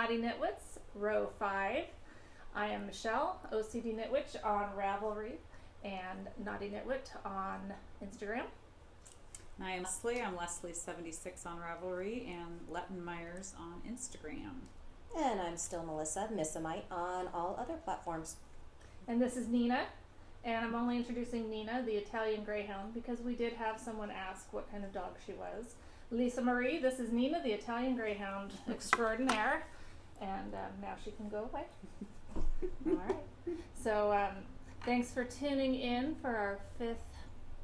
Knotty Knitwits, row 5. I am Michelle, OCD Knitwitch on Ravelry and Knotty Knitwit on Instagram. I am Leslie. I'm Leslie76 on Ravelry and Letton Myers on Instagram. And I'm still Melissa, Missamite, on all other platforms. And this is Nina, and I'm only introducing Nina, the Italian Greyhound, because we did have someone ask what kind of dog she was. Lisa Marie, this is Nina, the Italian Greyhound extraordinaire, and now she can go away. All right. So thanks for tuning in for our 5th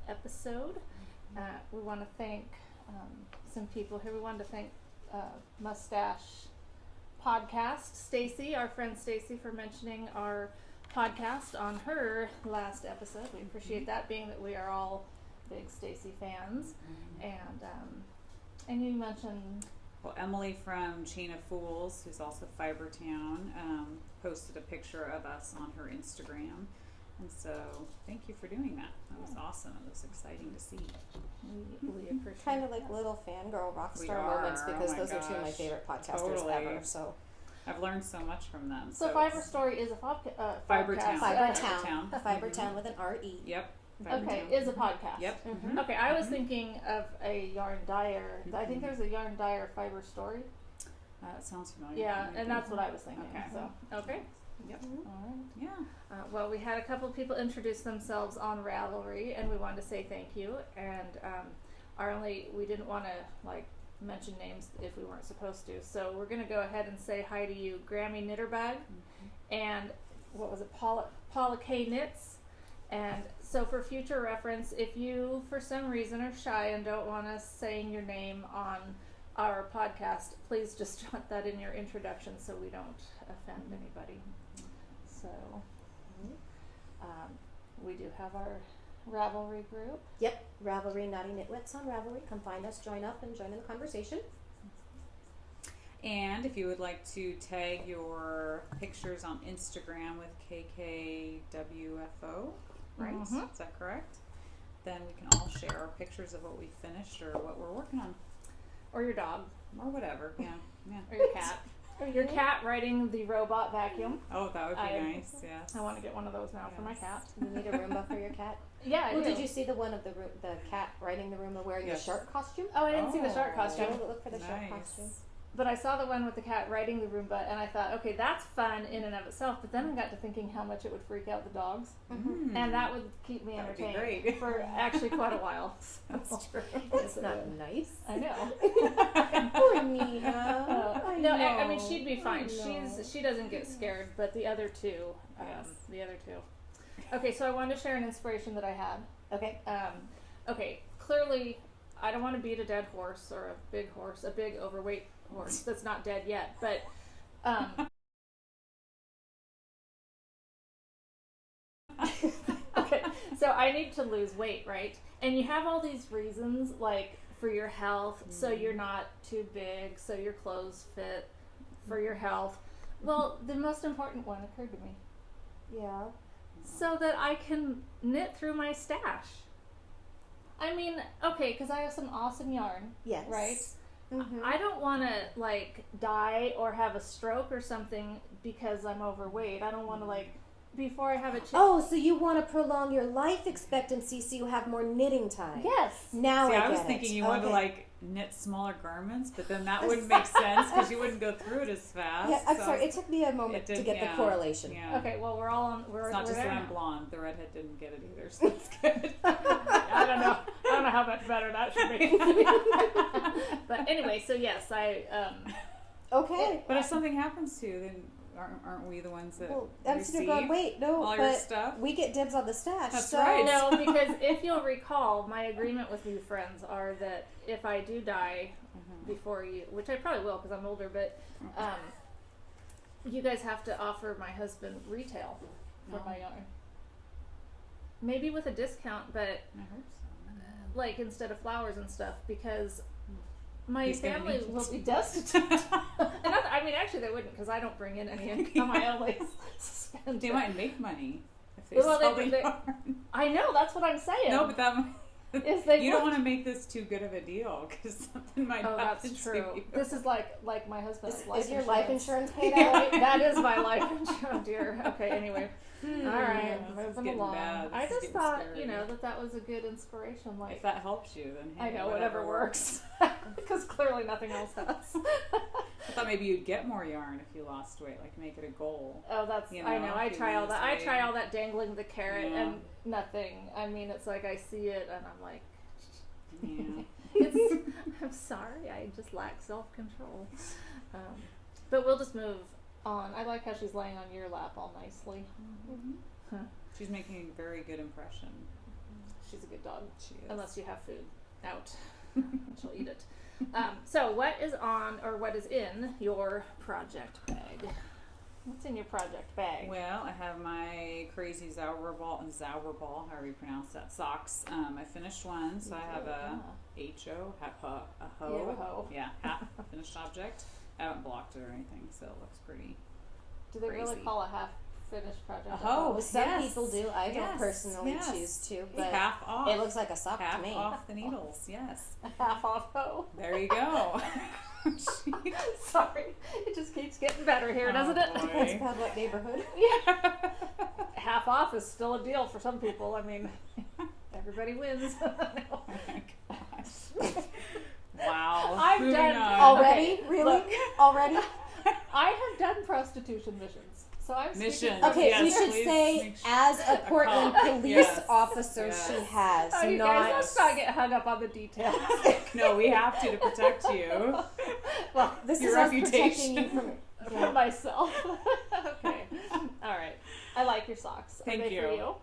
episode. We want to thank some people here. We wanted to thank Mustache Podcast, Stacy, our friend Stacy, for mentioning our podcast on her last episode. We appreciate that, being that we are all big Stacy fans. And you mentioned... Well, Emily from Chain of Fools, who's also Fibertown, posted a picture of us on her Instagram. And so, thank you for doing that. That was awesome. It was exciting to see. We appreciate Kind of like little fangirl rock We star are. moments, because Oh my those are two of my gosh. favorite podcasters Totally. ever. So I've learned so much from them. So Fiber Story is a podcast. Fibertown. Fibertown, Fibertown. Fibertown with an R-E. Yep. Okay, Fibertown. is a podcast. Yep. Mhm. Okay, I was thinking of a Yarn Dyer. I think there's a Yarn Dyer Fiber Story. That sounds familiar. Yeah, and that's what I was thinking. Okay. So, okay. Yep. All right. Yeah. Well, we had a couple people introduce themselves on Ravelry, and we wanted to say thank you. And we didn't want to mention names if we weren't supposed to. So we're going to go ahead and say hi to you, Grammy Knitterbag, and what was it, Paula K Knits. And so for future reference, if you for some reason are shy and don't want us saying your name on our podcast, please just jot that in your introduction so we don't offend anybody. So we do have our Ravelry group. Yep, Ravelry, Knotty Knitwits on Ravelry. Come find us, join up, and join in the conversation. And if you would like to tag your pictures on Instagram with KKWFO, right? Mhm. Is that correct? Then we can all share our pictures of what we finished or what we're working on. Or your dog. Or whatever. Yeah. Or your cat. Or your cat riding the robot vacuum. Oh, that would be nice. Yes. I want to get one of those now for my cat. You need a Roomba for your cat? Yeah, I Well, do. did you see the one of the cat riding the Roomba wearing Yes. the shark costume? Oh, I didn't see the shark Oh. costume. Look for the shark costume. But I saw the one with the cat riding the Roomba, and I thought, okay, that's fun in and of itself. But then I got to thinking how much it would freak out the dogs, and that would keep me That would be entertained great. for actually quite a while. That's true. That's not nice. I know. Poor Nina. I No, know. I mean she'd be fine. I know. She doesn't get scared, but the other two, Yes. Okay, so I wanted to share an inspiration that I had. Okay. Okay, clearly, I don't want to beat a dead horse or a big overweight horse that's not dead yet, but okay, so I need to lose weight, right? And you have all these reasons, like for your health, so you're not too big, so your clothes fit, for your health. Well, the most important one occurred to me. Yeah. So that I can knit through my stash. I mean, okay, because I have some awesome yarn, Yes. right? Mm-hmm. I don't want to, die or have a stroke or something because I'm overweight. I don't want to, before I have a Oh, so you want to prolong your life expectancy so you have more knitting time? Yes. Now See, I I was get thinking it. you wanted to knit smaller garments, but then that wouldn't make sense because you wouldn't go through it as fast. Yeah, I'm so sorry. It took me a moment to get the correlation. Yeah. Okay, well, we're all on. We're It's not we're just there that I'm now. blonde. The redhead didn't get it either, so that's good. I don't know how much better that should be. But anyway, so yes, Okay. But if something happens to you, then aren't we the ones that Well, I'm sitting receive there going, wait, no, all but your stuff? we get dibs on the stash. That's so right. No, because if you'll recall, my agreement with you friends are that if I do die before you, which I probably will because I'm older, but you guys have to offer my husband retail for my yarn. Maybe with a discount, but I hope so. instead of flowers and stuff, because my He's gonna family need will to. be destitute. And actually they wouldn't, because I don't bring in any income. I always spend They it. might make money if they Well, sell they- the yarn. I know, that's what I'm saying. No, but that is they you don't want to make this too good of a deal because something might Oh, happen that's to true. you. This is like my husband's life Is your life insurance paid Yeah, out? that is my life insurance, dear. Okay, anyway. All right, This is moving getting along. bad. This I is just getting thought, scary. you know, that was a good inspiration. Like, If that helps you, then hey, I know, whatever works. Because clearly nothing else has. I thought maybe you'd get more yarn if you lost weight, like make it a goal. Oh, that's, You I know, know. I if you try all lose that. I weight. try all that dangling the carrot Yeah. and nothing. I mean, it's like I see it and I'm like, Yeah. I'm sorry, I just lack self-control. But we'll just move on. I like how she's laying on your lap all nicely. Huh. She's making a very good impression. She's a good dog. She is. Unless you have food out. She'll eat it. So what is on, or what is in your project bag? What's in your project bag? Well, I have my crazy Zauberball, however you pronounce that, socks. I finished one, so I have a HO, a hoe. You have a hoe. Yeah, half finished object. I haven't blocked it or anything, so it looks pretty. Do they really crazy. call a half finished project A hoe? Well, some Yes. people do. I don't Yes. personally Yes. choose to, It's but half off. it looks like a sock half to me. off the needles. Yes. A half off hoe? There you go. Sorry, it just keeps getting better here, doesn't it? boy. That's about what neighborhood. Yeah. Half off is still a deal for some people. I mean, everybody wins. Oh my gosh. Wow. I've Moving done on. Already? Okay, Really? look. Already? I have done prostitution missions, so I'm speaking Missions. from Okay, Yes, we should please say, make sure- as a Portland cop. police Yes. officer, Yes. she has, Oh, you not. guys, let's not get hung up on the details. No, we have to protect you. Well, This Your is us reputation. protecting you from. for myself. Okay. All right. I like your socks. Thank Are they you. for you?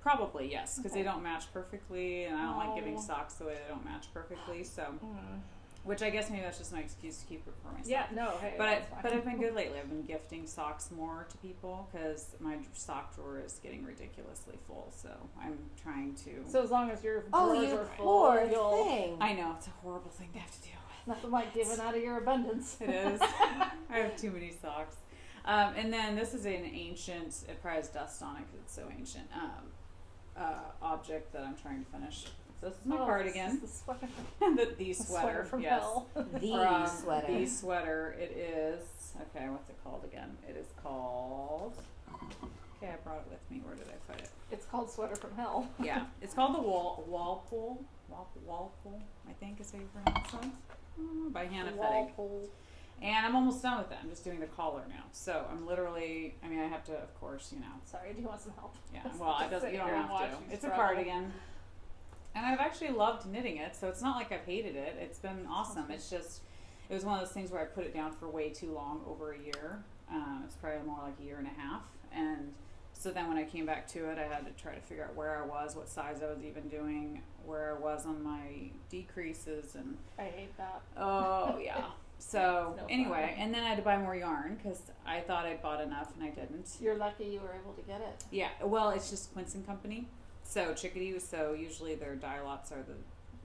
Probably, yes, because Okay. they don't match perfectly, and I don't like giving Oh. socks the way they don't match perfectly, so. Mm. Which I guess maybe that's just my excuse to keep it for myself. Yeah. No. Hey. But that's fine. but I've been good lately. I've been gifting socks more to people because my sock drawer is getting ridiculously full. So I'm trying to. So as long as your Oh, drawers you are full, poor you'll thing. I know it's a horrible thing to have to deal with. nothing like giving out of your abundance. It is. I have too many socks. And then this is an ancient. It probably has dust on it because it's so ancient. Object that I'm trying to finish. So this is my Oh, cardigan. This is the sweater. The The sweater from yes. hell. The sweater. The sweater. It is okay. What's it called again? It is called. Okay, I brought it with me. Where did I put it? It's called Sweater from Hell. Yeah, it's called the Walpole. I think is how you pronounce it. By Hannah Fettig. Walpole. And I'm almost done with it. I'm just doing the collar now. So I'm literally. I mean, I have to, of course, you know. Sorry, do you want some help? Yeah. Let's Well, it just doesn't. sit You don't here and have watch to. you It's a struggle. cardigan. And I've actually loved knitting it, so it's not like I've hated it. It's been awesome. It's just, it was one of those things where I put it down for way too long, over a year. It's probably more like a year and a half. And so then when I came back to it, I had to try to figure out where I was, what size I was even doing, where I was on my decreases, and I hate that. oh yeah. So No anyway, fun. and then I had to buy more yarn because I thought I'd bought enough and I didn't. You're lucky you were able to get it. Yeah, well, it's just Quince and Company. So Chickadee, so usually their dye lots are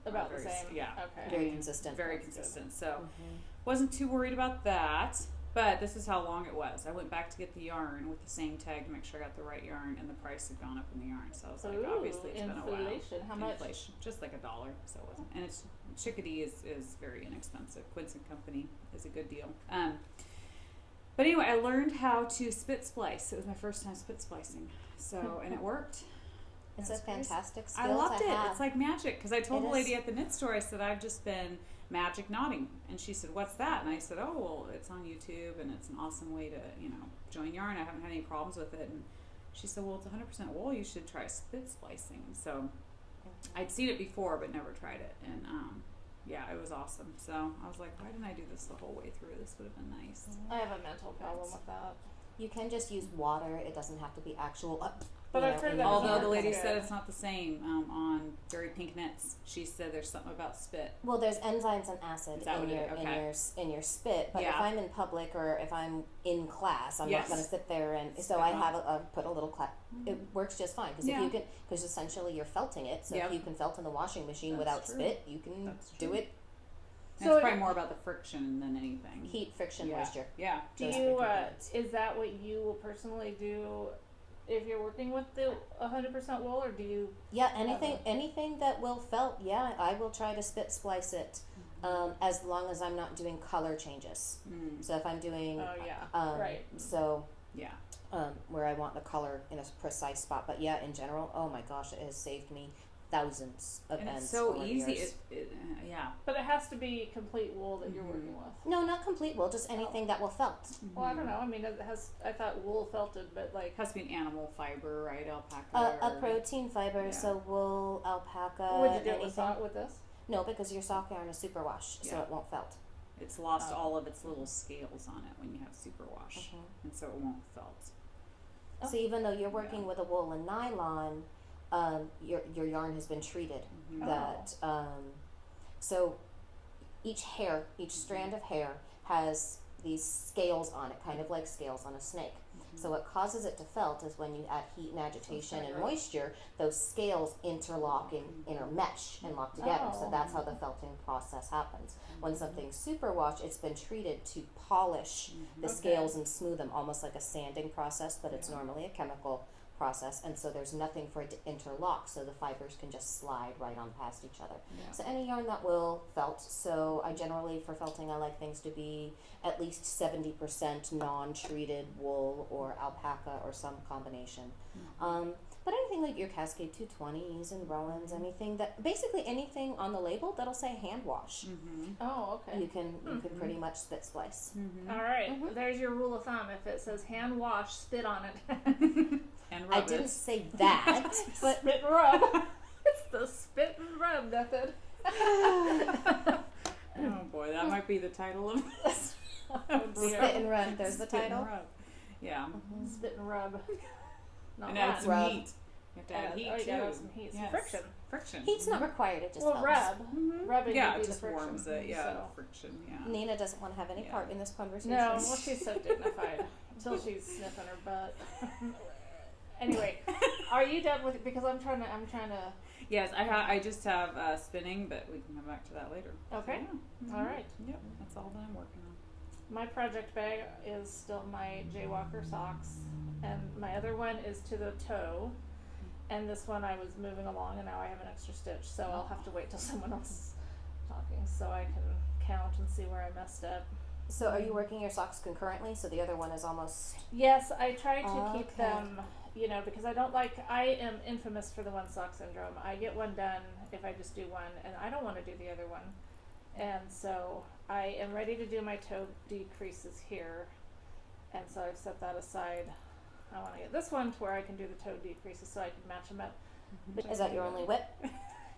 About the very- same. yeah. Okay. Very consistent. very That's good. consistent. So Mhm. wasn't too worried about that. But this is how long it was. I went back to get the yarn with the same tag to make sure I got the right yarn, and the price had gone up in the yarn. So I was like, Ooh, obviously it's been a while. inflation. How much? Inflation, just like $1. So it wasn't. And it's Chickadee is very inexpensive. Quince and Company is a good deal. But anyway, I learned how to spit splice. It was my first time spit splicing. So and it worked. It's That's a crazy. fantastic skill I loved to it. have. It's like magic. Because I told It the lady is. at the knit store, I said, I've just been magic knotting. And she said, what's that? And I said, oh, well, it's on YouTube and it's an awesome way to, join yarn. I haven't had any problems with it. And she said, well, it's 100% wool. You should try spit splicing. So I'd seen it before, but never tried it. And yeah, it was awesome. So I was like, why didn't I do this the whole way through? This would have been nice. I have a mental problem with that. You can just use water. It doesn't have to be actual. But I've heard in that the Although yarn the is lady good. said it's not the same on Very Pink Knits. She said there's something about spit. Well, there's enzymes and acid Is that in what your it is? Okay. in your spit. But if Yeah. I'm in public or if I'm in class, I'm Yes. not going to sit there and so Spit I on. have put a little It works just fine because Yeah. if you can, because essentially you're felting it. So Yep. if you can felt in the washing machine That's without true. spit, you can That's do true. it. And So it's probably more about the friction than anything. Heat, friction, Yeah. moisture. Yeah. Do Those you, three components. is that what you will personally do if you're working with the 100% wool, or do you? Yeah, anything that will felt, yeah, I will try to spit splice it, as long as I'm not doing color changes. So if I'm doing, Oh yeah, right. so Yeah. where I want the color in a precise spot. But yeah, in general, oh my gosh, it has saved me thousands of And ends. it's so over the easy. years. Yeah. But it has to be complete wool that you're working with. No, not complete wool, just anything that will felt. Well, I don't know. I mean, it has. I thought wool felted, but like. It has to be an animal fiber, right? Alpaca. A protein fiber, Yeah. so wool, alpaca, Would you do it anything. with this? No, because your sock yarn is superwash, so Yeah. it won't felt. It's lost all of its little scales on it when you have superwash, and so it won't felt. So even though you're working with a wool and nylon, your yarn has been treated. That so each strand of hair has these scales on it, kind of like scales on a snake. So what causes it to felt is when you add heat and agitation and moisture, those scales interlock and intermesh and lock together. So that's how the felting process happens. When something's superwash, it's been treated to polish the scales and smooth them, almost like a sanding process, but it's normally a chemical process, and so there's nothing for it to interlock, so the fibers can just slide right on past each other. So any yarn that will felt, so I generally, for felting, I like things to be at least 70% non-treated wool or alpaca or some combination. But anything like your Cascade 220s and Rowans, anything that, basically anything on the label that'll say hand wash, Oh, okay. you can pretty much spit splice. All right. There's your rule of thumb. If it says hand wash, spit on it. And I rub didn't it. say that, but Spit and rub. It's the spit and rub method. Oh boy, that might be the title of this. Oh, spit dear. and rub. There's the Spit and title. rub. Yeah. Spit and rub. Not And add run. some Rub. heat. You have to add heat Oh, you too. gotta have some heat. Some Yes. friction. Friction. Heat's not required. It just Well, helps. rub. Rubbing Yeah, would be it just the friction. warms it. Yeah, So. friction. Yeah. Nina doesn't want to have any Yeah. part in this conversation. No, well, she's so dignified until she's sniffing her butt. Anyway, are you done with it? Because I'm trying to. Yes, I just have spinning, but we can come back to that later. Okay. Yeah. All right. Yep, that's all that I'm working on. My project bag is still my Jaywalker socks, and my other one is to the toe. And this one I was moving along, and now I have an extra stitch, so I'll have to wait till someone else is talking so I can count and see where I messed up. So are you working your socks concurrently? So the other one is almost... Yes, I try to keep Okay. them, because I am infamous for the one sock syndrome. I get one done if I just do one, and I don't want to do the other one. And so I am ready to do my toe decreases here, and so I've set that aside. I want to get this one to where I can do the toe decreases so I can match them up. Is that your only whip?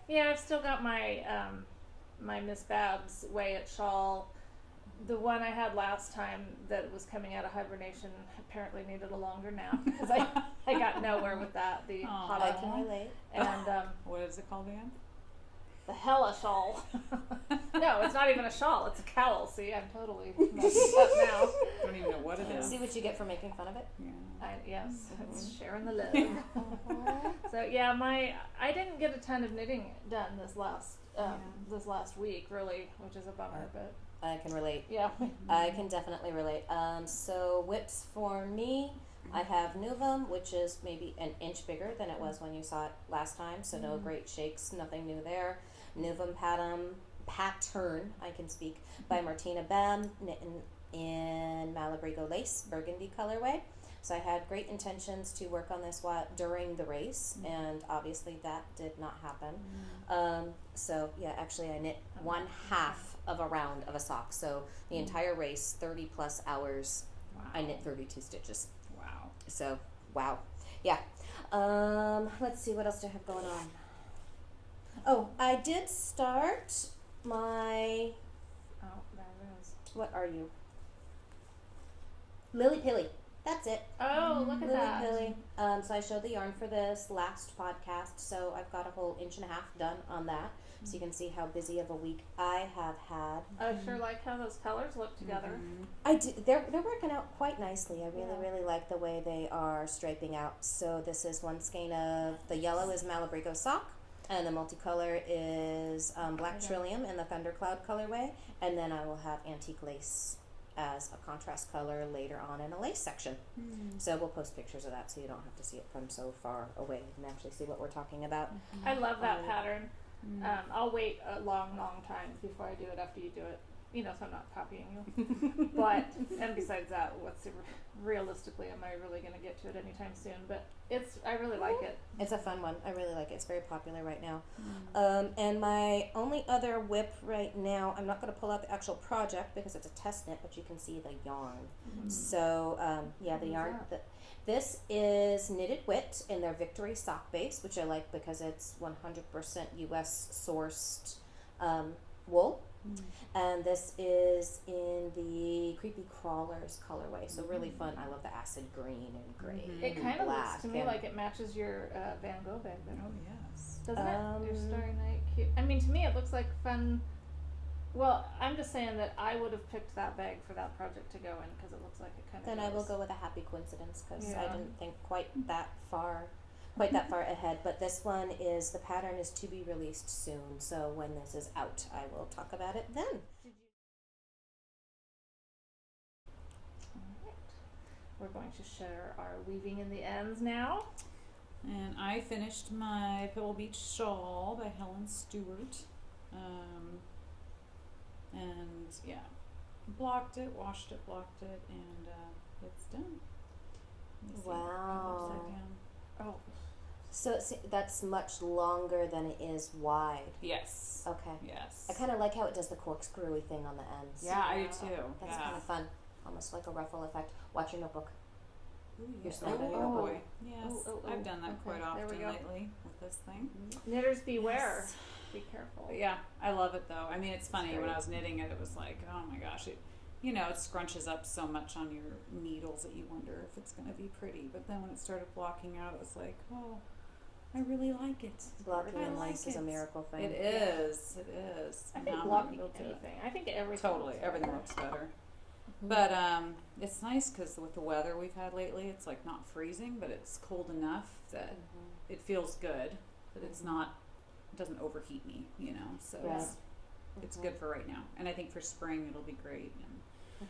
Yeah, I've still got my my Miss Babs Way-It shawl. The one I had last time that was coming out of hibernation apparently needed a longer nap because I got nowhere with that. The hot I can relate. and What is it called again? the Hella shawl. No, it's not even a shawl. It's a cowl. See, I'm totally messed up now. Don't even know what it is. See what you get for making fun of it? Yeah. Yes, it's sharing the love. So yeah, I didn't get a ton of knitting done this last week, really, which is a bummer. But I can relate. yeah, I can definitely relate. So whips for me, I have Nuvum, which is maybe an inch bigger than it was when you saw it last time, so no great shakes, nothing new there. Nuvum Pattern, I can speak, by Martina Bam, knitting in Malabrigo lace, burgundy colorway. So I had great intentions to work on this during the race, and obviously that did not happen. So yeah, actually I knit 1/2 of a round of a sock. So the entire race, 30 plus hours, Wow. I knit 32 stitches. Wow. So, wow. Yeah. Let's see, what else do I have going on? Oh, I did start my, oh, there it is. what are you? Lily Pilly. That's it. Oh, look at Lily that. Pilly. So I showed the yarn for this last podcast, so I've got a whole 1.5 inches done on that. So you can see how busy of a week I have had. I sure like how those colors look together. I do. They're working out quite nicely. I really like the way they are striping out. So this is one skein of, the yellow is Malabrigo sock, and the multicolor is Black Trillium in the Thundercloud colorway, and then I will have antique lace as a contrast color later on in a lace section. So we'll post pictures of that so you don't have to see it from so far away. You can actually see what we're talking about. I love that pattern. I'll wait a long time before I do it after you do it. You know, so I'm not copying you. But, and besides that, realistically, am I really going to get to it anytime soon? But I really like it. It's a fun one. I really like it. It's very popular right now. And my only other whip right now, I'm not going to pull out the actual project because it's a test knit, but you can see the yarn. So, the yarn. This is Knitted Wit in their Victory sock base, which I like because it's 100% US sourced wool. And this is in the Creepy Crawlers colorway, so really fun. I love the acid green and gray. It kind of looks to me and like it matches your Van Gogh bag there. Oh yes. Doesn't it? Your Starry Night cute. I mean, to me it looks like fun. Well, I'm just saying that I would have picked that bag for that project to go in because it looks like it kind of Then I will go with a happy coincidence because I didn't think quite that far ahead. But this one is, the pattern is to be released soon. So when this is out, I will talk about it then. Alright. We're going to share our weaving in the ends now. And I finished my Pebble Beach shawl by Helen Stewart. And yeah, blocked it, washed it, blocked it, and it's done. Wow. Upside down. Oh. So that's much longer than it is wide. Yes. Okay. Yes. I kind of like how it does the corkscrewy thing on the ends. Yeah, I do too. That's kind of fun. Almost like a ruffle effect. Watch your notebook. Ooh, Your yeah. snap. Oh boy. Yes. Oh. I've done that quite There often we go. lately with this thing. Knitters beware. Yes. Be careful. But yeah, I love it though. I mean, it's funny, when great. I was knitting it, it was like, oh my gosh, it scrunches up so much on your needles that you wonder if it's going to be pretty. But then when it started blocking out, it was like, oh, I really like it. Blocking I in like lace is a it. miracle thing. It is. It is. I think Now I'm blocking able to- anything. I think everything. Totally, looks everything better. looks better. But it's nice because with the weather we've had lately, it's like not freezing, but it's cold enough that it feels good. But it's not. It doesn't overheat me, you know. So Right. it's good for right now, and I think for spring it'll be great. And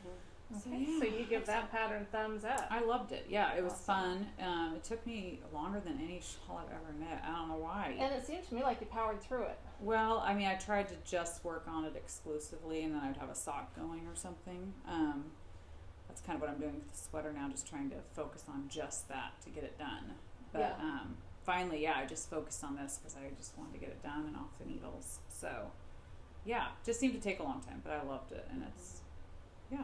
Okay, so you give that pattern thumbs up. I loved it. Yeah, it was Awesome. fun. It took me longer than any shawl I've ever knit. I don't know why. And it seemed to me like you powered through it. Well, I mean, I tried to just work on it exclusively, and then I'd have a sock going or something. That's kind of what I'm doing with the sweater now, just trying to focus on just that to get it done. But finally, yeah, I just focused on this because I just wanted to get it done and off the needles. So, yeah, just seemed to take a long time, but I loved it, and it's, Yeah.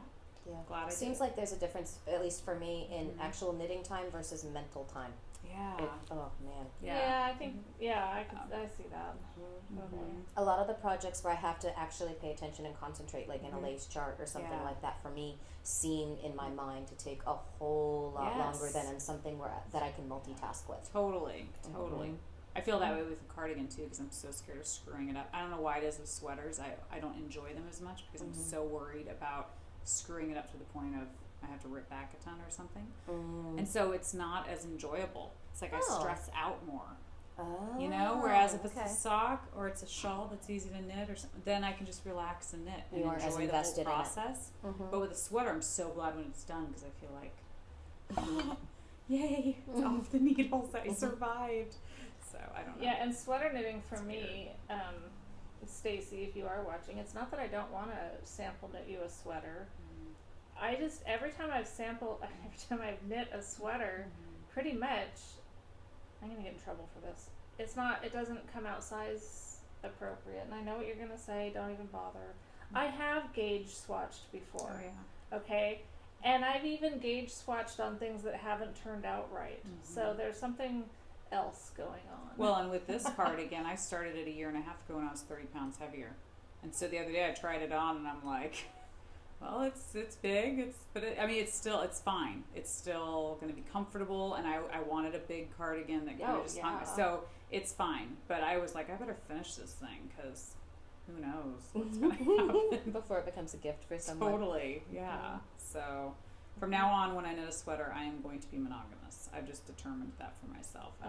glad I did. Seems like there's a difference, at least for me, in actual knitting time versus mental time. Yeah. Oh man. Yeah, I think. Yeah, I see that. Totally. A lot of the projects where I have to actually pay attention and concentrate, like in a lace chart or something Yeah. like that, for me, seem in my mind to take a whole lot longer than in something that I can multitask with. Totally. I feel that way with a cardigan too because I'm so scared of screwing it up. I don't know why it is with sweaters. I don't enjoy them as much because I'm so worried about screwing it up to the point of I have to rip back a ton or something. And so it's not as enjoyable. It's like I stress out more. Oh, You know, whereas if it's a sock or it's a shawl that's easy to knit or something, then I can just relax and knit and You aren't as enjoy the invested whole in it. process. But with a sweater, I'm so glad when it's done because I feel like, oh, yay, it's off the needles. I survived. So I don't know. Yeah, and sweater knitting for me, Stacy, if you are watching, it's not that I don't want to sample knit you a sweater. I just every time I've knit a sweater, pretty much, I'm gonna get in trouble for this. It doesn't come out size appropriate, and I know what you're gonna say. Don't even bother. I have gauge swatched before. Oh, yeah. Okay, and I've even gauge swatched on things that haven't turned out right. So there's something else going on. Well, and with this cardigan, I started it a year and a half ago when I was 30 pounds heavier. And so the other day I tried it on and I'm like, well, it's big, it's fine. It's still going to be comfortable, and I wanted a big cardigan that kind of just hung. So it's fine. But I was like, I better finish this thing because who knows what's going to happen. Before it becomes a gift for someone. Totally, yeah. So, From now on, when I knit a sweater, I am going to be monogamous. I've just determined that for myself. I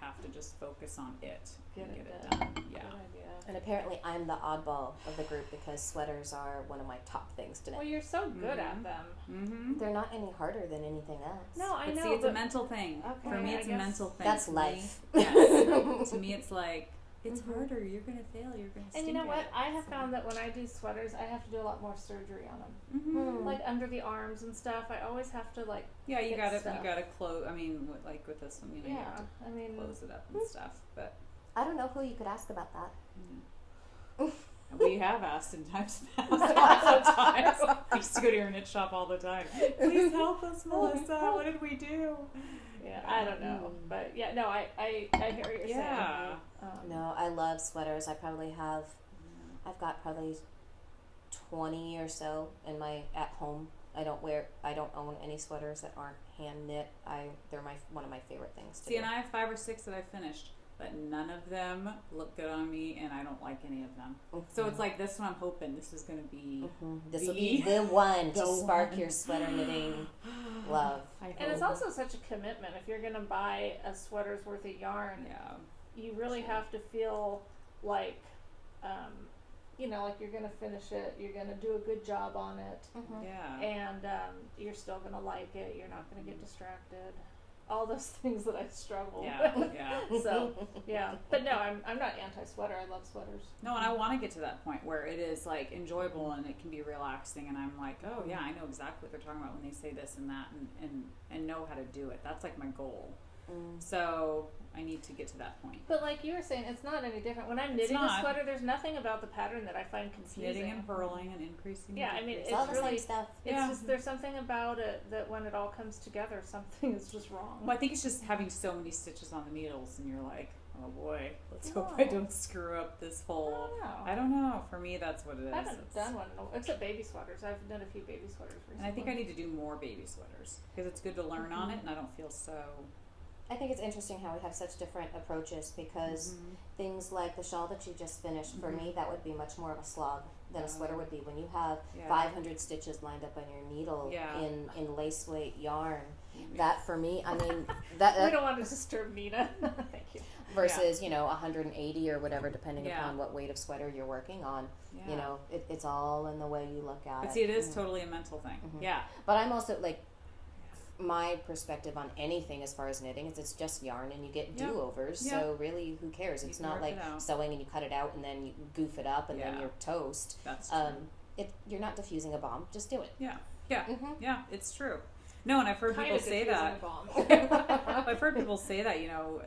have to just focus on it and get it done. Yeah. Good idea. And apparently I'm the oddball of the group because sweaters are one of my top things to knit. Well, you're so good at them. Mm-hmm. They're not any harder than anything else. No, I But know. see, it's a mental thing. Okay, For me, I it's a guess mental thing. That's To life. Me, yes. To me, it's like, it's harder. You're going to fail. You're going to And you know stink what? at it. I have found that when I do sweaters, I have to do a lot more surgery on them. Mm-hmm. Like under the arms and stuff. I always have to like. Yeah, you fix gotta stuff. close. I mean, like with this one, you Yeah, have to I mean. close it up and stuff. But I don't know who you could ask about that. we have asked in times past all the time. We used to go to your knit shop all the time. Please help us, Melissa. What did we do? Yeah, I don't know, but yeah, no, I hear what you're Yeah. saying. No, I love sweaters. I've got probably 20 or so in my at home. I don't own any sweaters that aren't hand knit. They're one of my favorite things to See, do. and I have 5 or 6 that I finished, but none of them look good on me, and I don't like any of them. So it's like this one. I'm hoping this is going to be. This will be the one to the spark one. your sweater knitting love. And it's also such a commitment. If you're going to buy a sweater's worth of yarn, Yeah. you really have to feel like, like you're going to finish it. You're going to do a good job on it, Yeah. and you're still going to like it. You're not going to get distracted. All those things that I struggle Yeah. with. Yeah. So yeah, but no, I'm not anti-sweater. I love sweaters. No, and I want to get to that point where it is like enjoyable and it can be relaxing, and I'm like, oh yeah, I know exactly what they're talking about when they say this and that, and know how to do it. That's like my goal. So I need to get to that point. But like you were saying, it's not any different. When I'm knitting a not. sweater, there's nothing about the pattern that I find It's confusing. knitting and purling and increasing. Yeah, and I mean, It's it's all the really same stuff. It's Yeah. just there's something about it that when it all comes together, something is just wrong. Well, I think it's just having so many stitches on the needles, and you're like, oh boy, let's hope I don't screw up this whole. I don't know. For me, that's what it is. I haven't done one except baby sweaters. I've done a few baby sweaters recently. And I think I need to do more baby sweaters because it's good to learn on it, and I don't feel so. I think it's interesting how we have such different approaches because things like the shawl that you just finished, for me, that would be much more of a slog than a sweater would be. When you have 500 stitches lined up on your needle in lace weight yarn, that for me, I mean, that we don't want to disturb Nina. Thank you. versus 180 or whatever, depending upon what weight of sweater you're working on. Yeah. You know, it's all in the way you look at it. But see, it is totally a mental thing. Yeah. But I'm also like, my perspective on anything as far as knitting is it's just yarn and you get do-overs, so really who cares? It's not like sewing and you cut it out and then you goof it up and then you're toast. That's true. You're not diffusing a bomb, just do it. Yeah, it's true. No, and I've heard people say that. I've heard people say that,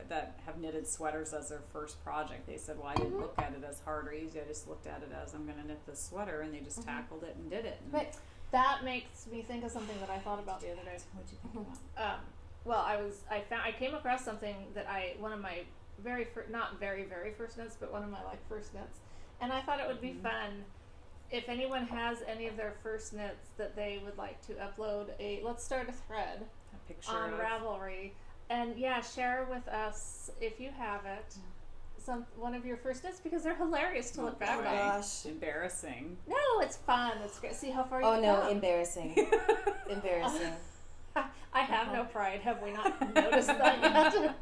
that have knitted sweaters as their first project. They said, well, I didn't look at it as hard or easy. I just looked at it as I'm going to knit this sweater, and they just tackled it and did it. And Right. That makes me think of something that I thought about the other day. What'd you think about? Well, I came across something that one of my not very, very first knits, but one of my first knits, and I thought it would be fun if anyone has any of their first knits that they would like to upload let's start a thread A picture on of Ravelry, and share with us if you have it. One of your first knits, because they're hilarious to look back on. Gosh. Embarrassing. No, it's fun. It's great. See how far you Oh can no, go. Embarrassing. Embarrassing. I have no pride. Have we not noticed that yet?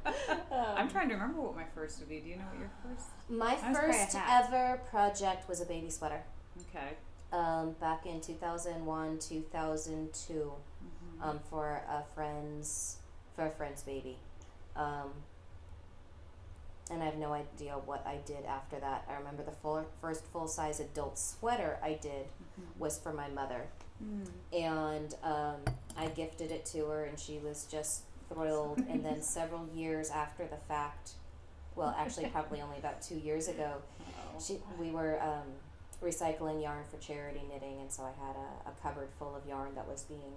I'm trying to remember what my first would be. Do you know what your first? My I was probably a first hat. ever project was a baby sweater. Okay. Back in 2001, 2002, for a friend's baby. And I have no idea what I did after that. I remember the first full-size adult sweater I did was for my mother. And I gifted it to her, and she was just thrilled. And then several years after the fact, well, actually probably only about 2 years ago, we were recycling yarn for charity knitting, and so I had a cupboard full of yarn that was being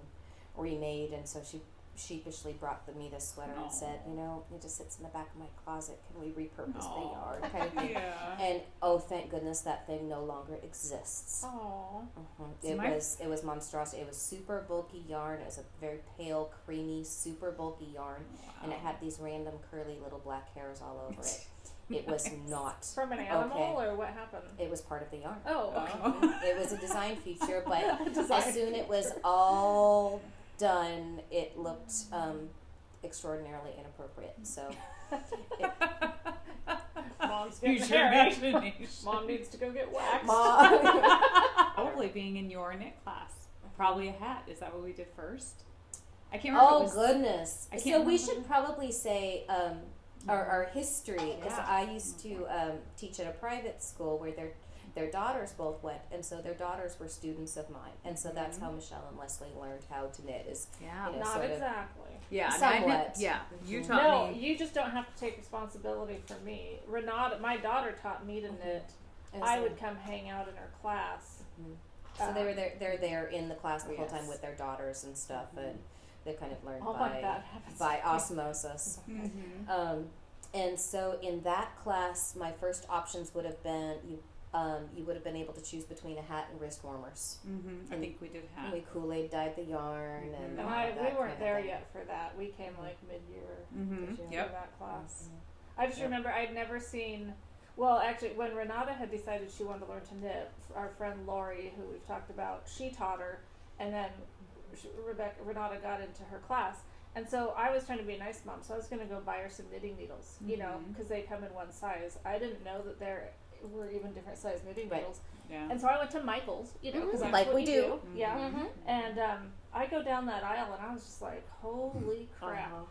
remade, and so she sheepishly brought me this sweater and said, it just sits in the back of my closet. Can we repurpose the yarn? Kind of thing. And thank goodness that thing no longer exists. Oh. It was monstrosity. It was super bulky yarn. It was a very pale, creamy, super bulky yarn, and it had these random curly little black hairs all over it. It was not From an animal, or what happened? It was part of the yarn. Oh, okay. It was a design feature, but as soon it was all done, it looked extraordinarily inappropriate. So Mom's Use getting your hair. imagination. Mom needs to go get waxed. Probably being in your knit class. Probably a hat. Is that what we did first? I can't remember. Oh if it was, goodness! I can't So we remember. should probably say our history, because Yeah. I used to teach at a private school where their daughters both went, and so their daughters were students of mine, and so that's how Michelle and Leslie learned how to knit. Is Yeah. you know, Not sort of- exactly. Yeah. Somewhat. Yeah. You Mhm. taught No, me. you just don't have to take responsibility for me. Renata, my daughter, taught me to knit. and I so- would come hang out in her class. So they were there. They're there in the class the whole time Yes. with their daughters and stuff, and they kind of learned Oh my God, happens by to me. osmosis. Mm-hmm. And so in that class, my first options would have been you would have been able to choose between a hat and wrist warmers. Mm-hmm. I think we did have. We Kool-Aid dyed the yarn, and And all that we kind weren't of there thing. yet for that. We came like mid-year Mm-hmm. for Yep. that class. Mm-hmm. I just Yep. remember I'd never seen. Well, actually, when Renata had decided she wanted to learn to knit, our friend Lori, who we've talked about, she taught her, and then Renata got into her class. And so I was trying to be a nice mom, so I was going to go buy her some knitting needles, you know, Mhm. because they come in one size. I didn't know that there were even different size knitting Right. needles. Yeah. And so I went to Michael's, you know, because that's Like what we you do. do. Yeah. Mm-hmm. And I go down that aisle, and I was just like, holy crap.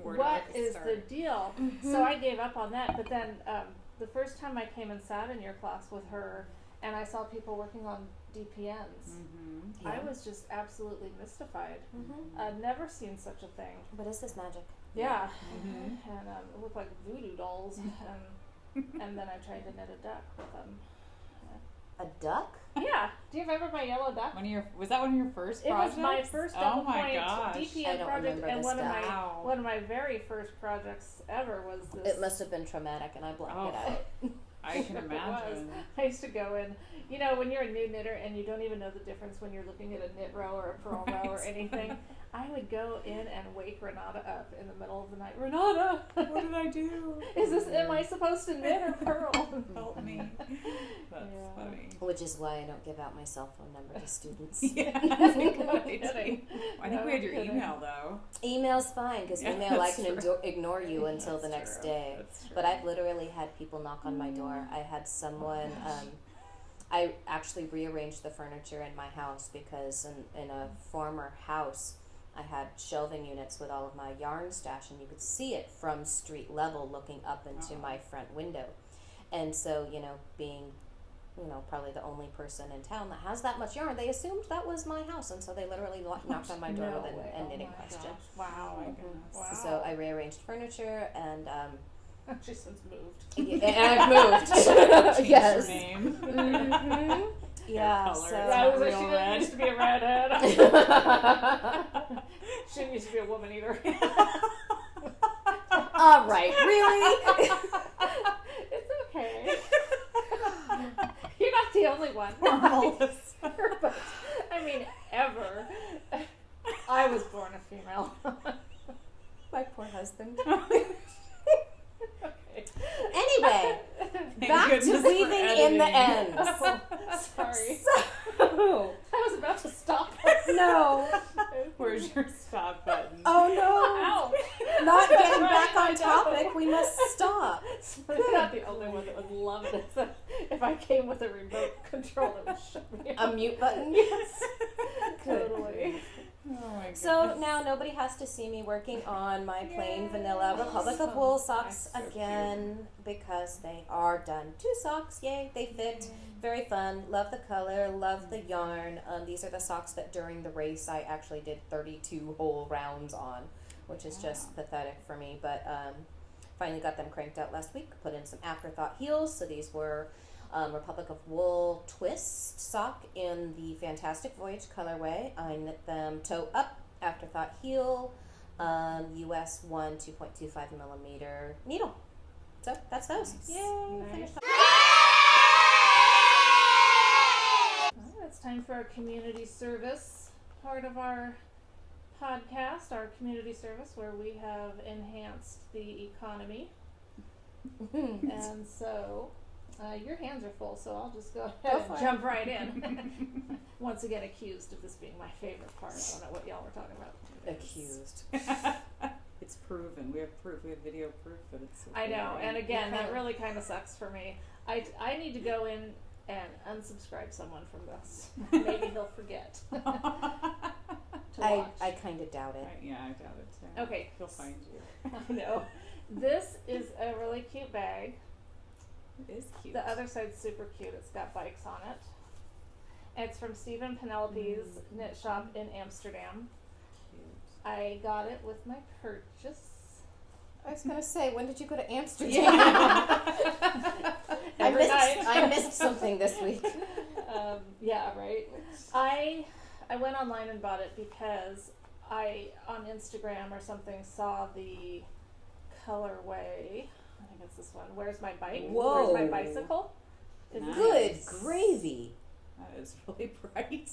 Where do What I is start? the deal? So I gave up on that. But then the first time I came and sat in your class with her, and I saw people working on DPNs, Mm-hmm. I Yeah. was just absolutely mystified. Mm-hmm. I'd never seen such a thing. What is this magic? Yeah, Mhm. and it looked like voodoo dolls. And then I tried to knit a duck with them. A duck? Yeah. Do you remember my yellow duck? Was that one of your first It projects? was my first Oh double my point gosh. I DPN don't project, remember and this one of duck. my Wow. one of my very first projects ever was this. It must have been traumatic, and I blocked Oh. it out. I can It was. imagine. I used to go in, you know, when you're a new knitter and you don't even know the difference when you're looking at a knit row or a purl row or Right. anything, I would go in and wake Renata up in the middle of the night. Renata, What did I do? am I supposed to knit or purl? Help me. That's Yeah. funny. Which is why I don't give out my cell phone number to students. Yeah. No kidding. I think No we had your kidding. email though. Email's fine, because Yeah, email I that's can true. ignore you until the That's next true. day. That's true. But I've literally had people knock on my door. I had someone, I actually rearranged the furniture in my house because in a former house, I had shelving units with all of my yarn stash, and you could see it from street level looking up into Oh. my front window. And so, you know, being, you know, probably the only person in town that has that much yarn, they assumed that was my house, and so they literally knocked on my door No with way. a Oh knitting my question. gosh. Oh my Wow. goodness. Wow. So I rearranged furniture, and She's since moved. and I've moved. Change Yes. your name. Mm-hmm. Yeah. color. So Yeah, not she real didn't red. used to be a redhead. She didn't used to be a woman either. all right, really? It's okay. You're not the only one. Marvelous. But, I mean, ever. I was born a female. My poor husband. Okay. Anyway, Thank back to goodness for weaving in the editing. ends. Oh, sorry. So, I was about to stop. no. Where's your stop button? Oh no. Ouch. Not getting back I on know. topic. We must stop. You're not the only one that would love it if I came with a remote control that would shut me A up. mute button. Yes. Good. Totally. Oh my goodness. So now nobody has to see me working on my plain vanilla Republic of Wool socks That's so again because they are done. 2 socks, yay, they fit. Very fun. Love the color, love the yarn. These are the socks that during the race I actually did 32 whole rounds on, which is just pathetic for me. But finally got them cranked out last week. Put in some afterthought heels. So these were Republic of Wool twist sock in the Fantastic Voyage colorway. I knit them toe up, afterthought heel, US 1 2.25 millimeter needle. So that's those. Nice. Yay! Nice. Finished. Well, it's time for our community service part of our podcast, our community service where we have enhanced the economy. And so Your hands are full, so I'll just go Go ahead for and it. jump right in. Once again, accused of this being my favorite part. I don't know what y'all were talking about. Accused. It's proven. We have proof. We have video proof that it's. I know, and again, that Okay. really kind of sucks for me. I need to go in and unsubscribe someone from this. Maybe he'll forget to watch. I kind of doubt it. Yeah, I doubt it too. Okay. He'll find you. I know. This is a really cute bag. It is cute. The other side's super cute. It's got bikes on it. It's from Stephen Penelope's knit shop in Amsterdam. Cute. I got it with my purchase. I was gonna say, when did you go to Amsterdam? Every night. I missed something this week. Yeah, right. I went online and bought it because I, on Instagram or something, saw the colorway. I think it's this one. Where's my bike? Whoa. Where's my bicycle? Is Nice. Good gravy. That is really bright.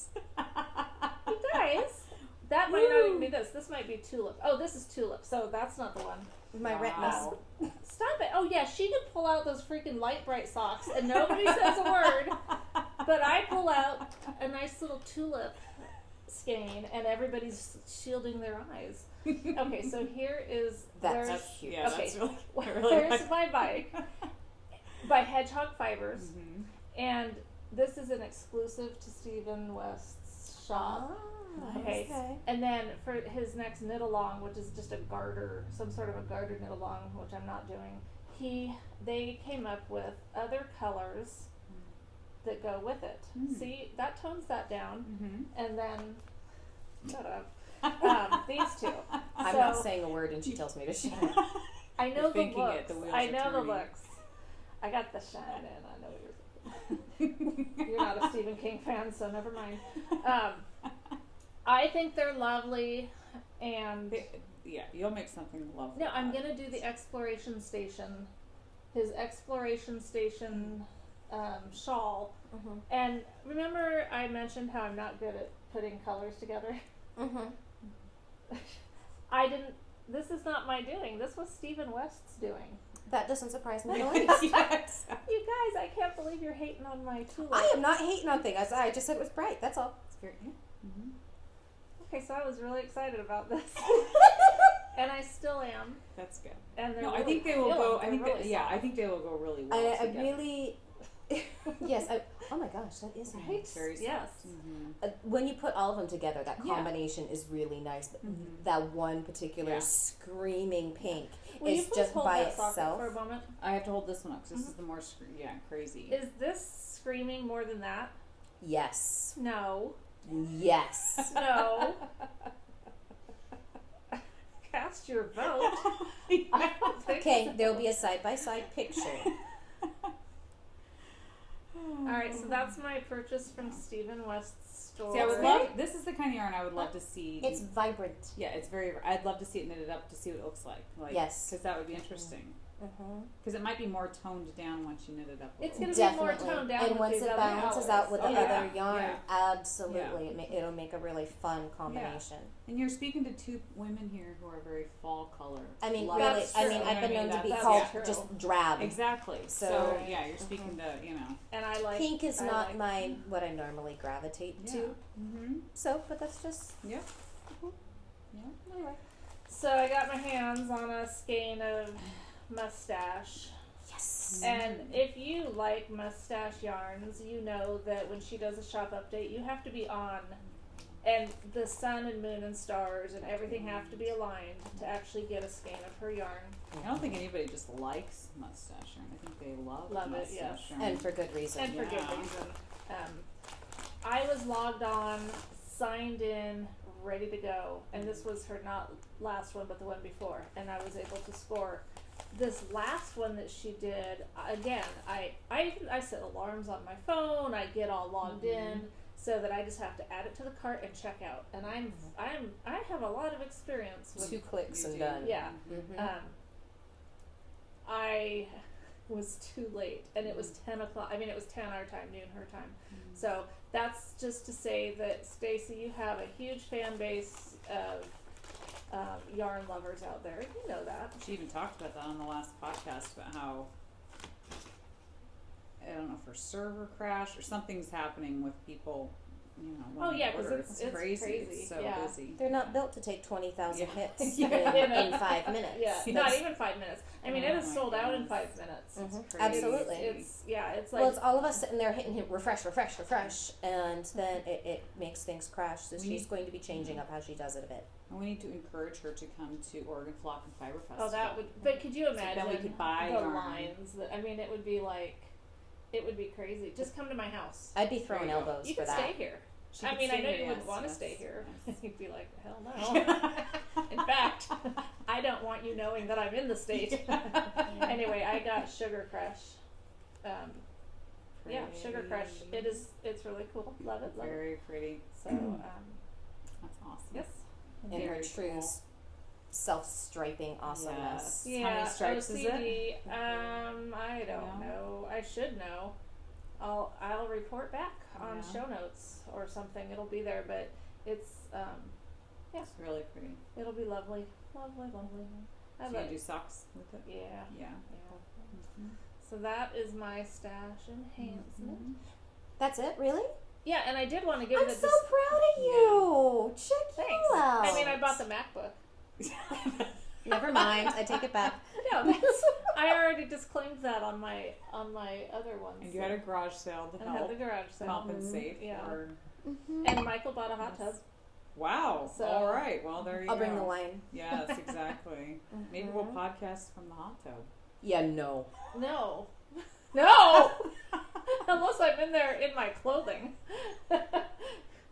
You guys, that might not even be this. This might be tulip. Oh, this is tulip. So that's not the one. My Wow. Stop it. Oh, yeah, she could pull out those freaking light bright socks and nobody says a word. But I pull out a nice little tulip skein and everybody's shielding their eyes. Okay, so here is That's cute. Yeah, Okay. that's really, where's my bike by Hedgehog Fibers. Mhm. And this is an exclusive to Stephen West's shop. Okay. And then for his next knit along, which is just a garter, some sort of a garter knit along, which I'm not doing, they came up with other colors that go with it. Mm. See, that tones that down, Mhm. and then shut up. These two. I'm So, not saying a word, and she tells me to shut up. I know You're the thinking it, looks. the wheels I are know the turning. looks. I got the shine in. I know what you're thinking. You're not a Stephen King fan, so never mind. I think they're lovely, and Yeah, you'll make something lovely. no, I'm out of gonna it. do the exploration station, his exploration station shawl. Mhm. And remember, I mentioned how I'm not good at putting colors together. Mhm. I didn't. This is not my doing. This was Stephen West's doing. That doesn't surprise me in the least. Yes. You guys, I can't believe you're hating on my tulip. I am not hating on things. I just said it was bright. That's all. It's very, yeah. Mhm. Okay, so I was really excited about this, and I still am. That's good. And they're No, I really think they will feeling- go. I they're think really that, yeah, I soft. think they will go really well I together. really. Yes. Oh my gosh, that is Right? nice. Very soft. Yes. Mhm. When you put all of them together, that Yeah. combination is really nice. Mhm. That one particular Yeah. screaming pink Will you is please just hold by that socket itself. for a moment? I have to hold this one up because this is the more crazy. Is this screaming more than that? Yes. No. Yes. No. Cast your vote. I don't think Okay, so. there will be a side-by-side picture. All right, so that's my purchase from Stephen West's store. See, I would love. This is the kind of yarn I would love to see. It's vibrant. Yeah, it's very. I'd love to see it knitted up to see what it looks like. Yes. because that would be interesting. Mm-hmm. Because it might be more toned down once you knit it up. A It's little. gonna be more Definitely. toned down And with once these it other balances colors. out with the Oh, yeah. other yarn, Yeah. absolutely, it'll make a really fun combination. And you're speaking to two women here who are very fall color. I mean, Love really, it. I mean, You know I've what been known to be That's called true. just drab. Exactly. So- So yeah, you're speaking to And I like Pink is I not like- my what I normally gravitate to. Mm-hmm. So, but that's just Yeah. anyway. So I got my hands on a skein of mustache. Yes. And if you like mustache yarns, you know that when she does a shop update, you have to be on. And the sun and moon and stars and everything have to be aligned to actually get a skein of her yarn. I don't think anybody just likes mustache yarn. I think they love Love it, mustache yes. yarn. And for good reason. And for good Yeah. reason. I was logged on, signed in, ready to go. And this was her not last one, but the one before. And I was able to score. This last one that she did, again, I set alarms on my phone. I get all logged in so that I just have to add it to the cart and check out. And I have a lot of experience with 2 clicks You and do. done. yeah. Mm-hmm. I was too late, and it was 10 o'clock. I mean, it was 10 our time, noon her time. So that's just to say that, Stacy, you have a huge fan base of yarn lovers out there. You know that. She even talked about that on the last podcast about how if her server crashed or something's happening with people. You know, Oh when yeah, they because order. it's crazy. crazy. It's so yeah. busy. They're not built to take 20,000 Yeah. hits Yeah. in 5 minutes. Yeah, Yes. not even 5 minutes. I mean, it is Oh my sold out in goodness. 5 minutes. Mhm. Crazy. Absolutely. It's like Well, it's all of us sitting there hitting him refresh, and then it makes things crash. So We she's need- going to be changing up how she does it a bit. And we need to encourage her to come to Oregon Flock and Fiber Festival. oh, that would. But could you So imagine then we could buy the yarn. lines? That I mean, it would be like, it would be crazy. Just come to my house. I'd be throwing There you go. elbows You for could that. stay here. She I could mean, I stay know here, you wouldn't yes, want to yes, stay here. yes. You'd be like, hell no. In fact, I don't want you knowing that I'm in the state. Anyway, I got Sugar Crush. Yeah, Sugar Crush. It's really cool. Love it. Love it. Very pretty. So, That's awesome. yes. In her Very true cool. self-striping awesomeness. Yes. How many stripes is it? OCD, I don't No? know. I should know. I'll report back on Yeah. show notes or something. It'll be there, but it's It's really pretty. it'll be lovely, lovely, lovely. So you do socks with it? Yeah. Yeah. Yeah. So that is my stash enhancement. That's it, really? Yeah, and I did want to give I'm it. so proud of you. Check Thanks. you out. I mean, I bought the MacBook. Never mind. I take it back. No, I already disclaimed that on my other ones. And you had a garage sale to I had help the garage sale. compensate Yeah. for. And Michael bought a hot tub. Wow. So- All right. Well, there you I'll go. bring the wine. Yes, exactly. Maybe we'll podcast from the hot tub. Yeah, no. No. No! Unless I'm in there in my clothing.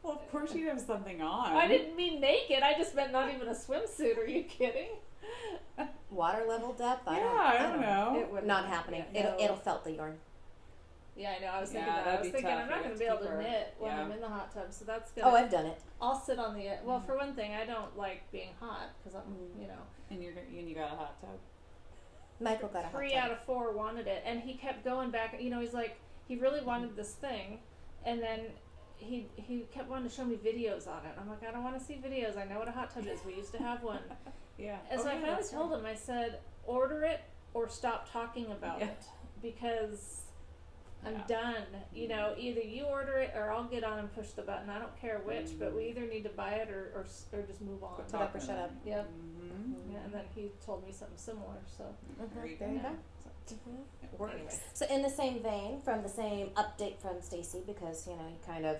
Well, of course you'd have something on. I didn't mean naked. I just meant not even a swimsuit. Are you kidding? Water level depth? Yeah, I don't know. It would Not happening. Yeah, It'll felt the yarn. Yeah, I know. I was thinking Yeah, that. I that'd was be thinking tough. I'm not You going have to be to able to keep her- knit when yeah. I'm in the hot tub. So that's gonna. Oh, I've done it. I'll sit on the. Well, for one thing, I don't like being hot because I'm, And you got a hot tub. Michael got a hot 3 tub. out of 4 wanted it, and he kept going back. He's like, he really wanted this thing, and then he kept wanting to show me videos on it. I'm like, I don't want to see videos. I know what a hot tub is. We used to have one. Yeah. And so I finally that's told right. him, I said, order it or stop talking about Yeah. it because I'm Yeah. done. Either you order it or I'll get on and push the button. I don't care which, but we either need to buy it or just move on. Put up or shut up. Yep. Mm-hmm. Yeah, and then he told me something similar. So There you There you go. go. It works. Anyway. So in the same vein, from the same update from Stacy, because you kind of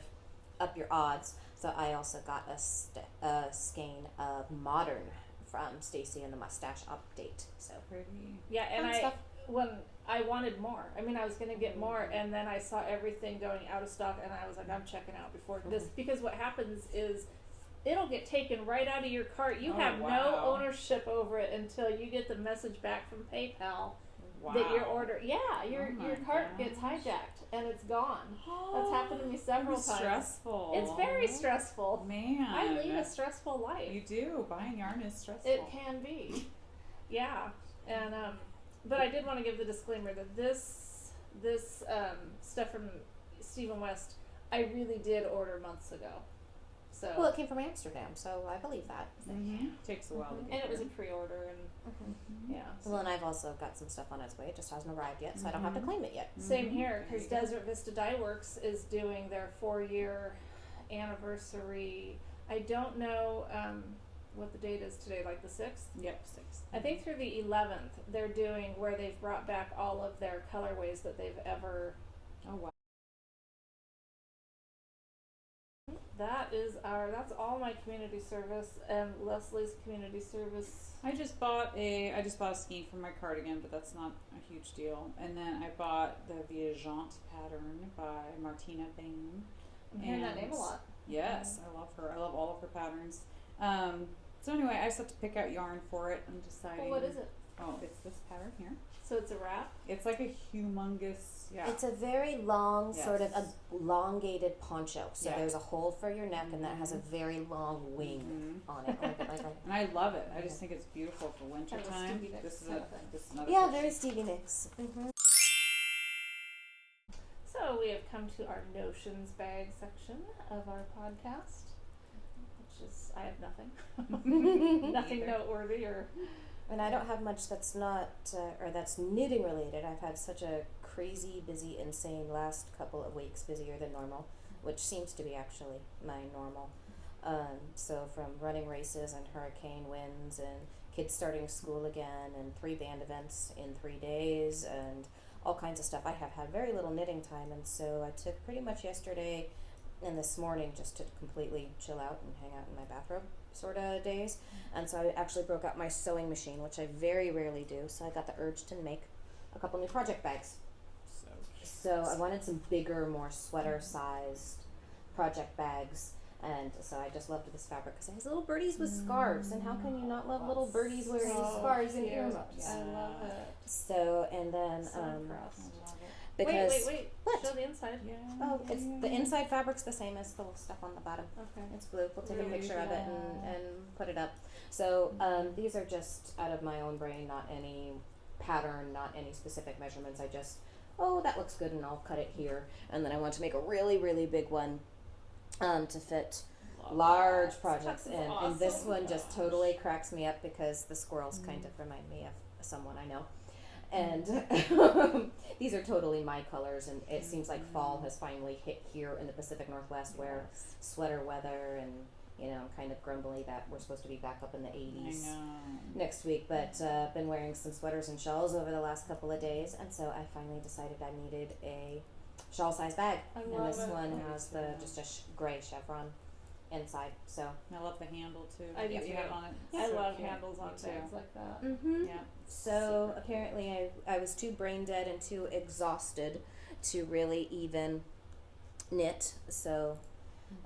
up your odds. So I also got a skein of modern from Stacy in the mustache update. So Pretty. yeah, and fun stuff. when I wanted more. I mean, I was gonna get more, and then I saw everything going out of stock, and I was like, I'm checking out before this, because what happens is it'll get taken right out of your cart. You Oh, have no wow. ownership over it until you get the message back from PayPal Wow. that your order. Yeah, your Oh my your cart gets gosh. hijacked and it's gone. That's happened to me several times. Stressful. It's very stressful. Man. I lead a stressful life. You do. Buying yarn is stressful. It can be, yeah, and but I did want to give the disclaimer that this stuff from Stephen West, I really did order months ago. So well, it came from Amsterdam, so I believe that. Mm-hmm. Takes a while to get and it was a there. pre-order, and yeah. So. Well, and I've also got some stuff on its way. It just hasn't arrived yet, so I don't have to claim it yet. Same here, because There you go. Desert Vista Dye Works is doing their 4-year anniversary. I don't know what the date is today, like the 6th? Yep, 6. I think through the 11th, they're doing where they've brought back all of their colorways that they've ever. Oh wow. That's all my community service and Leslie's community service. I just bought a skein for my cardigan, but that's not a huge deal. And then I bought the Viajante pattern by Martina Bain. I'm hearing that name a lot. Yes, I love her. I love all of her patterns. So anyway, I just have to pick out yarn for it. I'm deciding. Well, what is it? Oh, it's this pattern here. So it's a wrap? It's like a humongous, yeah. It's a very long, sort of Yes. elongated poncho. So Yeah. there's a hole for your neck, and that has a very long wing on it. And I love it. I just think it's beautiful for winter Kind of a time. Stevie Nicks This is kind of thing. this is another yeah, picture. very Stevie Nicks. So we have come to our notions bag section of our podcast, which is, I have nothing. Nothing Neither. noteworthy or. And I don't have much that's not, or that's knitting related. I've had such a crazy busy, insane last couple of weeks, busier than normal, which seems to be actually my normal. So from running races and hurricane winds and kids starting school again and 3 band events in 3 days and all kinds of stuff, I have had very little knitting time, and so I took pretty much yesterday and this morning just to completely chill out and hang out in my bathrobe sort of days. And so I actually broke out my sewing machine, which I very rarely do, so I got the urge to make a couple new project bags. So I wanted some bigger, more sweater sized project bags, and so I just loved this fabric because it has little birdies with scarves, and how can you not love little birdies wearing scarves and earmuffs? I love it. So, and then So impressed. because Wait. What? Show the inside. oh, it's the inside fabric's the same as the stuff on the bottom. Okay. It's blue. We'll take a Really picture of it and put it up. So these are just out of my own brain, not any pattern, not any specific measurements. I just, that looks good, and I'll cut it here. And then I want to make a really, really big one to fit large projects in. Awesome. And this one just totally cracks me up because the squirrels kind of remind me of someone I know. And these are totally my colors, and it seems like fall has finally hit here in the Pacific Northwest, where sweater weather, and I'm kind of grumbly that we're supposed to be back up in the 80s next week, but been wearing some sweaters and shawls over the last couple of days, and so I finally decided I needed a shawl size bag. And this one has just a gray chevron inside. So I love the handle too. I do that you too. have on it. I So love cute. handles on Me too. bags like that. Yeah. So Super apparently I was too brain dead and too exhausted to really even knit. So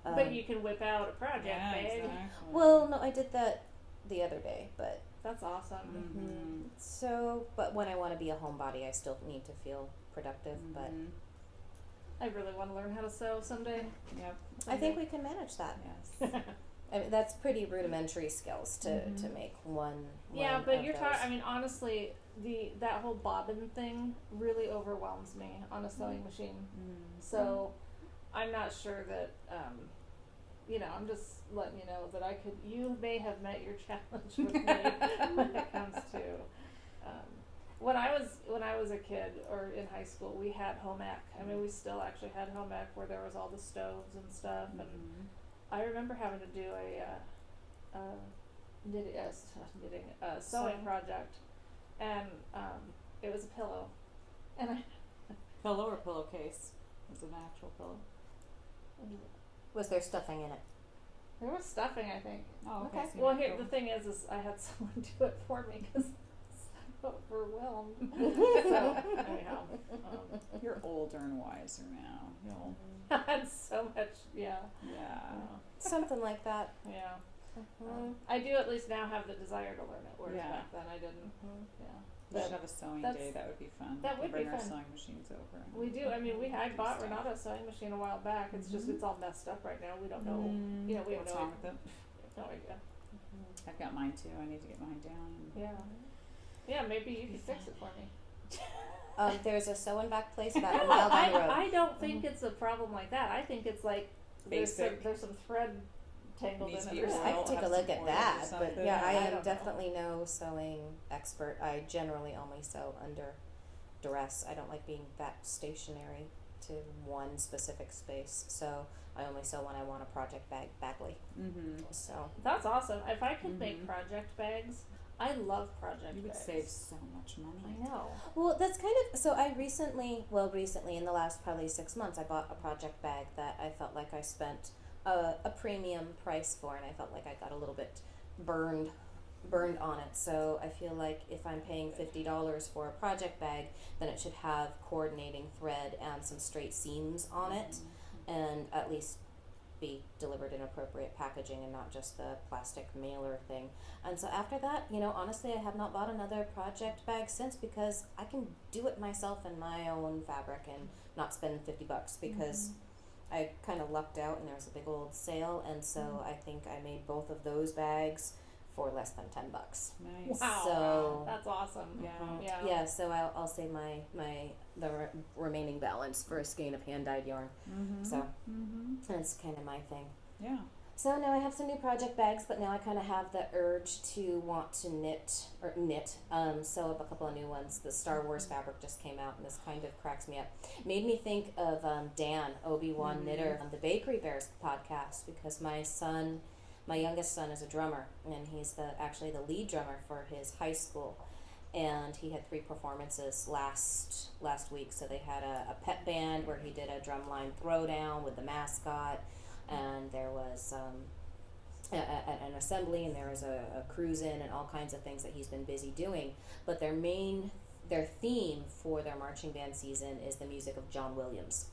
But you can whip out a project Yeah, bag. exactly. well, no, I did that the other day, but That's awesome. Mhm. but when I want to be a homebody, I still need to feel productive. But Mhm. I really want to learn how to sew someday. Yep. I think we can manage that. Yes. I mean, that's pretty rudimentary skills to make one. Yeah, one but of you're those. talking. I mean, honestly, that whole bobbin thing really overwhelms me on a sewing machine. So, I'm not sure that. I'm just letting you know that you may have met your challenge with me when it comes to. When I was a kid or in high school, we had home ec. I mean, we still actually had home ec where there was all the stoves and stuff, and I remember having to do a sewing project, and it was a pillow, and I Pillow or pillowcase? Is it an actual pillow? Was there stuffing in it? there was stuffing, I think. Oh, okay. Okay. So you Well, have here to- the thing is I had someone do it for me because I was overwhelmed. So anyhow, You're older and wiser now. You'll. I had so much. Yeah. Something like that. Yeah. Mhm. I do at least now have the desire to learn it, whereas Yeah. back then I didn't. Yeah. We should have a sewing that's- day. That would be fun. that We would bring be our fun. sewing machines over. and We do. I mean, I do bought stuff. Renata a sewing machine a while back. It's just it's all messed up right now. We don't know. Mm, We have what's no wrong idea. with it? No idea. I've got mine too. I need to get mine down. Yeah. Yeah. Maybe you could fix it for me. There's a sewing back place about a mile down the road. I don't think it's a problem like that. I think it's like there's some thread tangled Needs in to it be or I oiled. something. can take a have look some at oil or that, but something. yeah, I I am don't know. definitely no sewing expert. I generally only sew under duress. I don't like being that stationary to one specific space, so I only sew when I want a project bag badly. Mm-hmm. So That's awesome. If I could make Mhm. project bags, I love project You would bags. save so much money. I know. well, that's kind of so. I recently in the last probably 6 months, I bought a project bag that I felt like I spent a premium price for, and I felt like I got a little bit burned on it. So I feel like if I'm paying $50 for a project bag, then it should have coordinating thread and some straight seams on it, and at least be delivered in appropriate packaging and not just the plastic mailer thing. And so after that, honestly, I have not bought another project bag since, because I can do it myself in my own fabric and not spend $50 because I kind of lucked out and there was a big old sale, and so I think I made both of those bags for less than $10. Nice. Wow. So That's awesome. Yeah. Yeah. so I'll save the remaining balance for a skein of hand dyed yarn. Mm-hmm. So Mm-hmm. that's kind of my thing. Yeah. So now I have some new project bags, but now I kind of have the urge to want to sew up a couple of new ones. The Star Wars fabric just came out, and this kind of cracks me up. Made me think of Dan, Obi-Wan Knitter, on the Bakery Bears podcast, because my youngest son is a drummer, and he's actually the lead drummer for his high school. And he had 3 performances last week. So they had a pep band where he did a drumline throwdown with the mascot, and there was an assembly, and there was a cruise in, and all kinds of things that he's been busy doing. But their theme for their marching band season is the music of John Williams.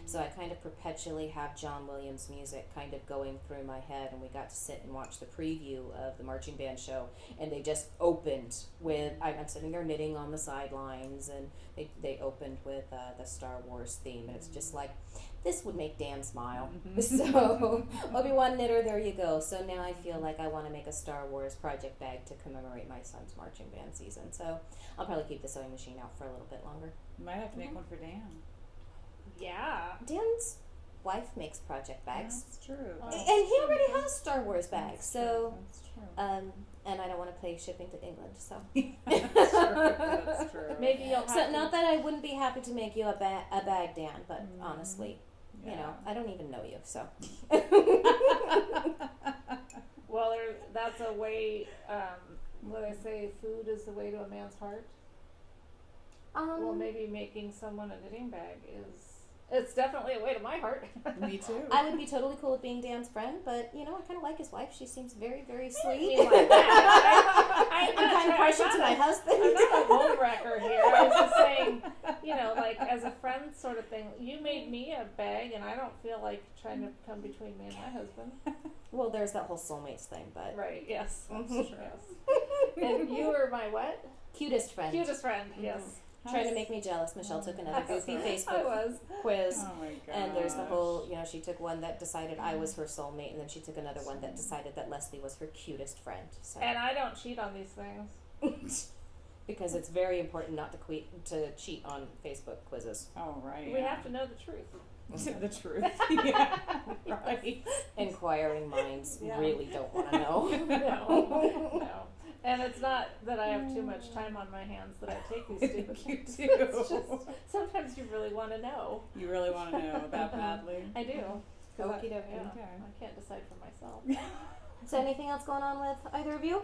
So I kind of perpetually have John Williams music kind of going through my head, and we got to sit and watch the preview of the marching band show, and they just opened with, I'm sitting there knitting on the sidelines, and they opened with the Star Wars theme, and it's just like, this would make Dan smile. So Obi-Wan Knitter, there you go. So now I feel like I want to make a Star Wars project bag to commemorate my son's marching band season. So I'll probably keep the sewing machine out for a little bit longer. You might have to make one for Dan. Yeah. Dan's wife makes project bags. That's true. And he already has Star Wars bags. That's so true. and I don't want to pay shipping to England, so. That's true. Maybe you'll have So not that I wouldn't be happy to make you a bag, Dan, but honestly, Yeah. you know, I don't even know you, so. Well, that's a way, what I say, food is the way to a man's heart. Well, maybe making someone a knitting bag it's definitely a way to my heart. Me too. I would be totally cool with being Dan's friend, but, you know, I kind of like his wife. She seems very, very sweet. Like that. I'm kind of partial to my husband. I'm not a home wrecker here. I was just saying, you know, like as a friend sort of thing. You made me a bag, and I don't feel like trying to come between me and my husband. Well, there's that whole soulmates thing, but. Right, yes. That's true. Yes. And you were my what? Cutest friend. Cutest friend, yes. Trying to make me jealous. Michelle took another goofy I Facebook was. quiz. Oh my gosh. And there's the whole, you know, she took one that decided I was her soulmate, and then she took another one that decided that Leslie was her cutest friend. So. And I don't cheat on these things. Because it's very important not to cheat on Facebook quizzes. Oh, right. We have to know the truth. The truth. Yeah. Right. Inquiring minds Yeah. really don't want to know. No. And it's not that I have too much time on my hands that I take these stupid You things. do. It's just, sometimes you really want to know. You really want to know that badly? I do. 'Cause Okie dokie. yeah, Okay. I can't decide for myself. So anything else going on with either of you?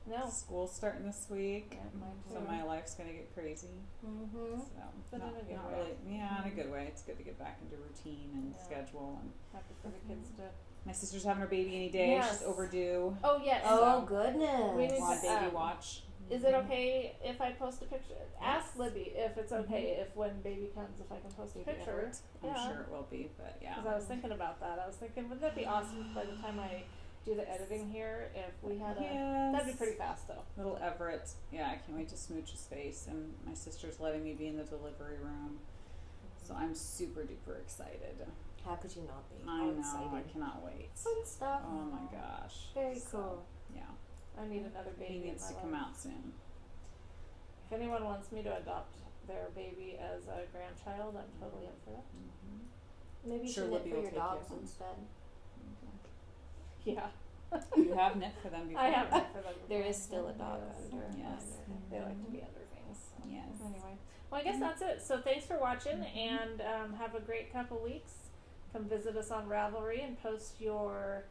No. School's starting this week, Yeah, mine so too. my life's gonna get crazy. Mm-hmm. So But in a good not way. really. Yeah, in a good way. It's good to get back into routine and Yeah. schedule. And Happy for the kids to. my sister's having her baby any day. Yes. She's overdue. Oh yes. Oh, So- goodness. We need Want to, baby watch? Is it okay if I post a picture? Ask Yes. Libby if it's okay if when baby comes if I can post a Baby picture. Edward. I'm Yeah. sure it will be, but yeah. Because I was thinking about that. I was thinking, wouldn't that be awesome if by the time I do the editing here, if we had a. Yes. That'd be pretty fast though. Little Everett. Yeah, I can't wait to smooch his face. And my sister's letting me be in the delivery room. So I'm super duper excited. How could you not be? I How know. exciting. I cannot wait. Fun stuff. Oh my gosh. Very So, cool. Yeah. I need another He baby. needs in to my come life. out soon. If anyone wants me to adopt their baby as a grandchild, I'm totally up for that. Maybe you Sure, should knit Libby for will your take dogs you. instead. Yeah. You have knit for them before. I have that for them. There is still a dog Yes. under. Yes. They like to be under things. So. Yes. Anyway, well, I guess that's it. So thanks for watching, and have a great couple weeks. Come visit us on Ravelry and post your.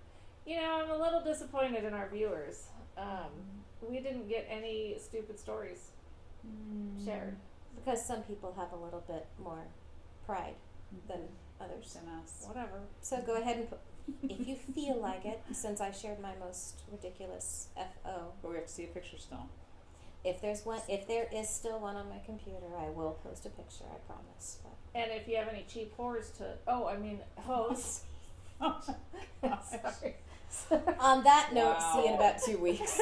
You know, I'm a little disappointed in our viewers. We didn't get any stupid stories shared. Because some people have a little bit more pride than others. Than us. Whatever. So go ahead and put, if you feel like it, since I shared my most ridiculous FO. But we have to see a picture still. If there is still one on my computer, I will post a picture, I promise. But. And if you have any cheap whores to, hoes. Oh my gosh. Sorry. On that note, Wow. see you in about 2 weeks.